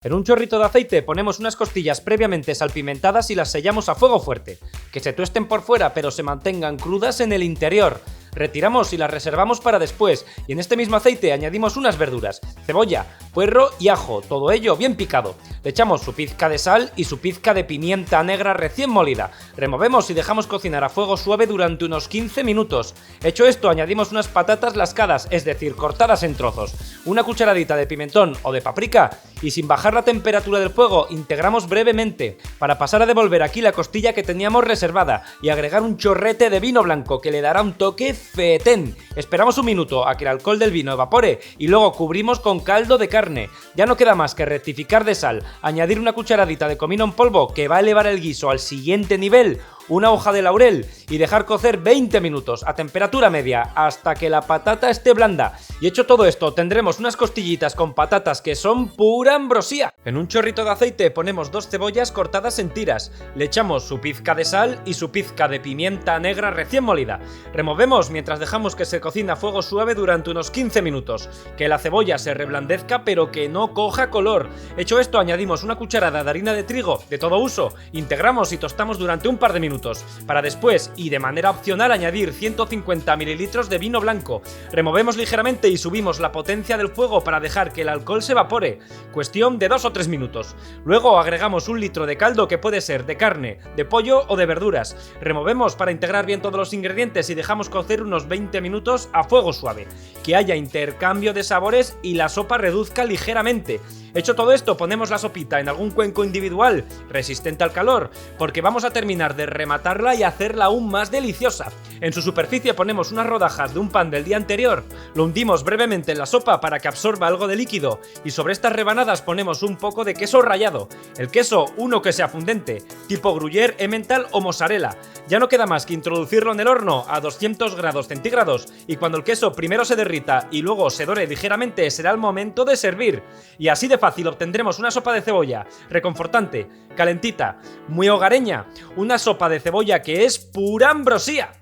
En un chorrito de aceite ponemos unas costillas previamente salpimentadas y las sellamos a fuego fuerte, que se tuesten por fuera pero se mantengan crudas en el interior. Retiramos y las reservamos para después, y en este mismo aceite añadimos unas verduras, cebolla, puerro y ajo, todo ello bien picado. Le echamos su pizca de sal y su pizca de pimienta negra recién molida. Removemos y dejamos cocinar a fuego suave durante unos 15 minutos. Hecho esto, añadimos unas patatas lascadas, es decir, cortadas en trozos, una cucharadita de pimentón o de paprika, y sin bajar la temperatura del fuego, integramos brevemente, para pasar a devolver aquí la costilla que teníamos reservada y agregar un chorrete de vino blanco que le dará un toque fetén. Esperamos un minuto a que el alcohol del vino evapore y luego cubrimos con caldo de carne. Ya no queda más que rectificar de sal, añadir una cucharadita de comino en polvo que va a elevar el guiso al siguiente nivel, una hoja de laurel y dejar cocer 20 minutos a temperatura media hasta que la patata esté blanda. Y hecho todo esto, tendremos unas costillitas con patatas que son pura ambrosía. En un chorrito de aceite ponemos 2 cebollas cortadas en tiras, le echamos su pizca de sal y su pizca de pimienta negra recién molida. Removemos mientras dejamos que se cocine a fuego suave durante unos 15 minutos, que la cebolla se reblandezca pero que no coja color. Hecho esto, añadimos una cucharada de harina de trigo de todo uso, integramos y tostamos durante un par de minutos, para después y de manera opcional añadir 150 ml de vino blanco. Removemos ligeramente y subimos la potencia del fuego para dejar que el alcohol se evapore, cuestión de 2 o 3 minutos. Luego agregamos 1 litro de caldo que puede ser de carne, de pollo o de verduras. Removemos para integrar bien todos los ingredientes y dejamos cocer unos 20 minutos a fuego suave, que haya intercambio de sabores y la sopa reduzca ligeramente. Hecho todo esto, ponemos la sopita en algún cuenco individual, resistente al calor, porque vamos a terminar de rematarla y hacerla aún más deliciosa. En su superficie ponemos unas rodajas de un pan del día anterior, lo hundimos brevemente en la sopa para que absorba algo de líquido, y sobre estas rebanadas ponemos un poco de queso rallado. El queso, uno que sea fundente, tipo gruyère, emmental o mozzarella. Ya no queda más que introducirlo en el horno a 200 grados centígrados, y cuando el queso primero se derrita y luego se dore ligeramente será el momento de servir. Y así de fácil obtendremos una sopa de cebolla, reconfortante, calentita, muy hogareña, una sopa de cebolla que es pura ambrosía.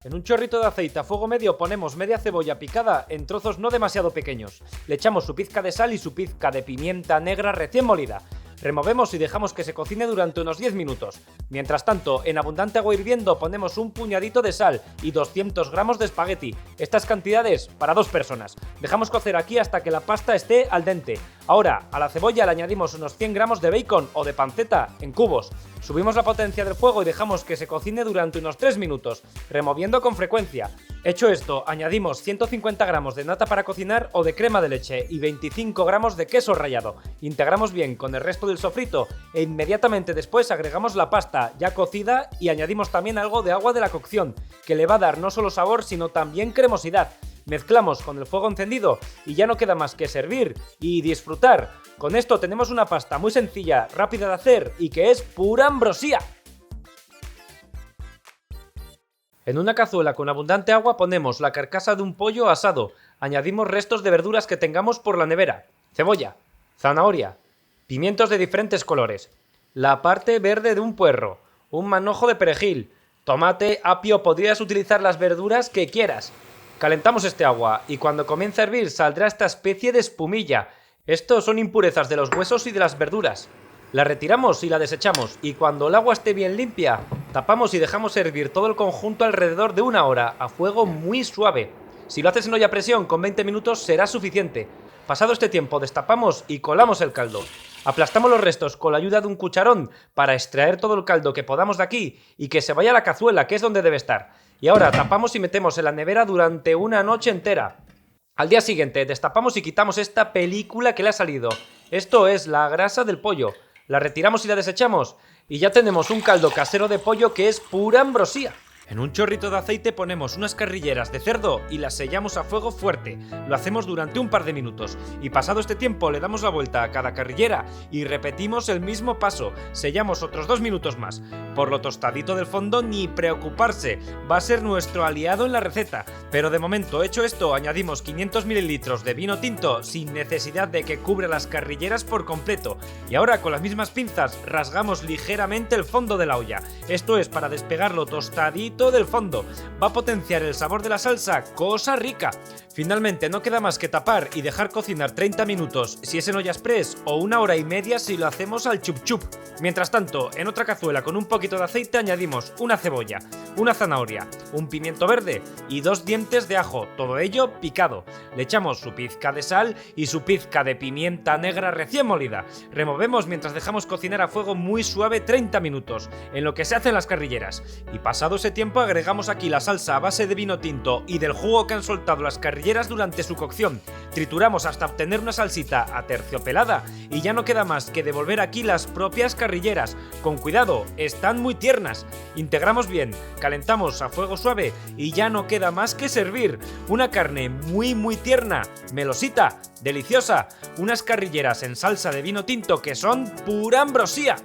En un chorrito de aceite a fuego medio ponemos media cebolla picada en trozos no demasiado pequeños. Le echamos su pizca de sal y su pizca de pimienta negra recién molida. Removemos y dejamos que se cocine durante unos 10 minutos. Mientras tanto, en abundante agua hirviendo ponemos un puñadito de sal y 200 gramos de espagueti. Estas cantidades para 2 personas. Dejamos cocer aquí hasta que la pasta esté al dente. Ahora, a la cebolla le añadimos unos 100 gramos de bacon o de panceta en cubos. Subimos la potencia del fuego y dejamos que se cocine durante unos 3 minutos, removiendo con frecuencia. Hecho esto, añadimos 150 gramos de nata para cocinar o de crema de leche y 25 gramos de queso rallado. Integramos bien con el resto del sofrito e inmediatamente después agregamos la pasta ya cocida y añadimos también algo de agua de la cocción, que le va a dar no solo sabor sino también cremosidad. Mezclamos con el fuego encendido y ya no queda más que servir y disfrutar. Con esto tenemos una pasta muy sencilla, rápida de hacer y que es pura ambrosía. En una cazuela con abundante agua ponemos la carcasa de un pollo asado, añadimos restos de verduras que tengamos por la nevera, cebolla, zanahoria, pimientos de diferentes colores, la parte verde de un puerro, un manojo de perejil, tomate, apio, podrías utilizar las verduras que quieras. Calentamos este agua y cuando comience a hervir saldrá esta especie de espumilla. Estos son impurezas de los huesos y de las verduras. La retiramos y la desechamos, y cuando el agua esté bien limpia, tapamos y dejamos hervir todo el conjunto alrededor de 1 hora a fuego muy suave. Si lo haces en olla a presión, con 20 minutos será suficiente. Pasado este tiempo, destapamos y colamos el caldo. Aplastamos los restos con la ayuda de un cucharón para extraer todo el caldo que podamos de aquí y que se vaya a la cazuela, que es donde debe estar. Y ahora tapamos y metemos en la nevera durante una noche entera. Al día siguiente, destapamos y quitamos esta película que le ha salido. Esto es la grasa del pollo. La retiramos y la desechamos y ya tenemos un caldo casero de pollo que es pura ambrosía. En un chorrito de aceite ponemos unas carrilleras de cerdo y las sellamos a fuego fuerte. Lo hacemos durante un par de minutos y pasado este tiempo le damos la vuelta a cada carrillera y repetimos el mismo paso. Sellamos otros 2 minutos más. Por lo tostadito del fondo ni preocuparse, va a ser nuestro aliado en la receta. Pero de momento, hecho esto, añadimos 500 ml de vino tinto sin necesidad de que cubra las carrilleras por completo. Y ahora con las mismas pinzas rasgamos ligeramente el fondo de la olla. Esto es para despegarlo tostadito juguito del fondo. Va a potenciar el sabor de la salsa, cosa rica. Finalmente no queda más que tapar y dejar cocinar 30 minutos si es en olla express o 1 hora y media si lo hacemos al chup chup. Mientras tanto, en otra cazuela con un poquito de aceite añadimos una cebolla, una zanahoria, un pimiento verde y 2 dientes de ajo, todo ello picado. Le echamos su pizca de sal y su pizca de pimienta negra recién molida. Removemos mientras dejamos cocinar a fuego muy suave 30 minutos, en lo que se hacen las carrilleras. Y pasado ese tiempo agregamos aquí la salsa a base de vino tinto y del jugo que han soltado las carrilleras durante su cocción. Trituramos hasta obtener una salsita aterciopelada y ya no queda más que devolver aquí las propias carrilleras. Con cuidado, están muy tiernas. Integramos bien, calentamos a fuego suave y ya no queda más que servir. Una carne muy tierna, melosita, deliciosa, unas carrilleras en salsa de vino tinto que son pura ambrosía.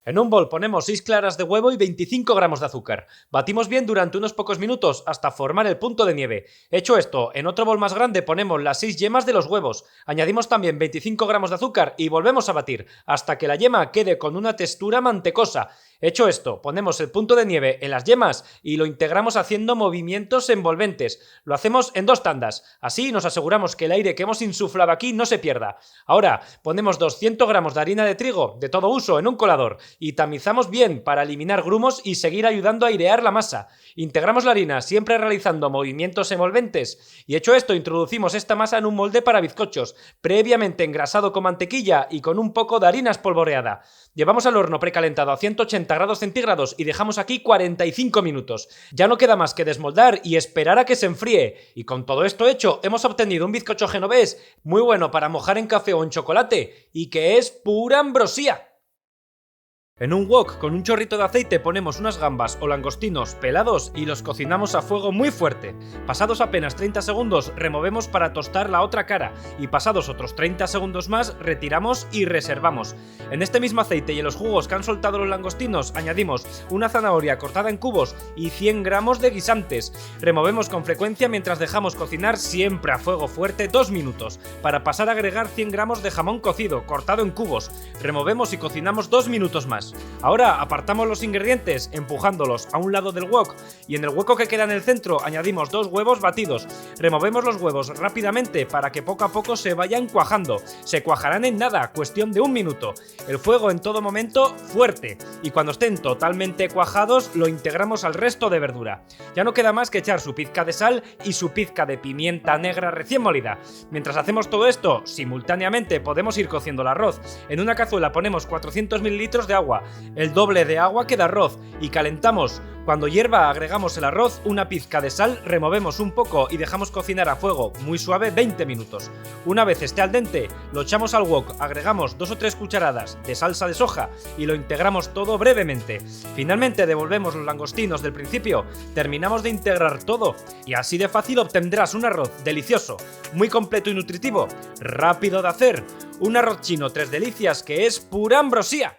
En un bol ponemos 6 claras de huevo y 25 gramos de azúcar. Batimos bien durante unos pocos minutos hasta formar el punto de nieve. Hecho esto, en otro bol más grande ponemos las 6 yemas de los huevos. Añadimos también 25 gramos de azúcar y volvemos a batir hasta que la yema quede con una textura mantecosa. Hecho esto, ponemos el punto de nieve en las yemas y lo integramos haciendo movimientos envolventes. Lo hacemos en 2 tandas. Así nos aseguramos que el aire que hemos insuflado aquí no se pierda. Ahora ponemos 200 gramos de harina de trigo de todo uso en un colador y tamizamos bien para eliminar grumos y seguir ayudando a airear la masa. Integramos la harina siempre realizando movimientos envolventes y hecho esto introducimos esta masa en un molde para bizcochos previamente engrasado con mantequilla y con un poco de harina espolvoreada. Llevamos al horno precalentado a 180 grados centígrados y dejamos aquí 45 minutos. Ya no queda más que desmoldar y esperar a que se enfríe. Y con todo esto hecho hemos obtenido un bizcocho genovés muy bueno para mojar en café o en chocolate y que es pura ambrosía. En un wok con un chorrito de aceite ponemos unas gambas o langostinos pelados y los cocinamos a fuego muy fuerte. Pasados apenas 30 segundos removemos para tostar la otra cara y pasados otros 30 segundos más retiramos y reservamos. En este mismo aceite y en los jugos que han soltado los langostinos añadimos una zanahoria cortada en cubos y 100 gramos de guisantes. Removemos con frecuencia mientras dejamos cocinar siempre a fuego fuerte 2 minutos para pasar a agregar 100 gramos de jamón cocido cortado en cubos. Removemos y cocinamos 2 minutos más. Ahora apartamos los ingredientes empujándolos a un lado del wok y en el hueco que queda en el centro añadimos 2 huevos batidos. Removemos los huevos rápidamente para que poco a poco se vayan cuajando. Se cuajarán en nada, cuestión de 1 minuto. El fuego en todo momento fuerte y cuando estén totalmente cuajados lo integramos al resto de verdura. Ya no queda más que echar su pizca de sal y su pizca de pimienta negra recién molida. Mientras hacemos todo esto, simultáneamente podemos ir cociendo el arroz. En una cazuela ponemos 400 ml de agua, el doble de agua que de arroz y calentamos. Cuando hierva agregamos el arroz, una pizca de sal, removemos un poco y dejamos cocinar a fuego muy suave 20 minutos. Una vez esté al dente, lo echamos al wok, agregamos 2 o 3 cucharadas de salsa de soja y lo integramos todo brevemente. Finalmente devolvemos los langostinos del principio, terminamos de integrar todo y así de fácil obtendrás un arroz delicioso, muy completo y nutritivo, rápido de hacer, un arroz chino 3 delicias que es pura ambrosía.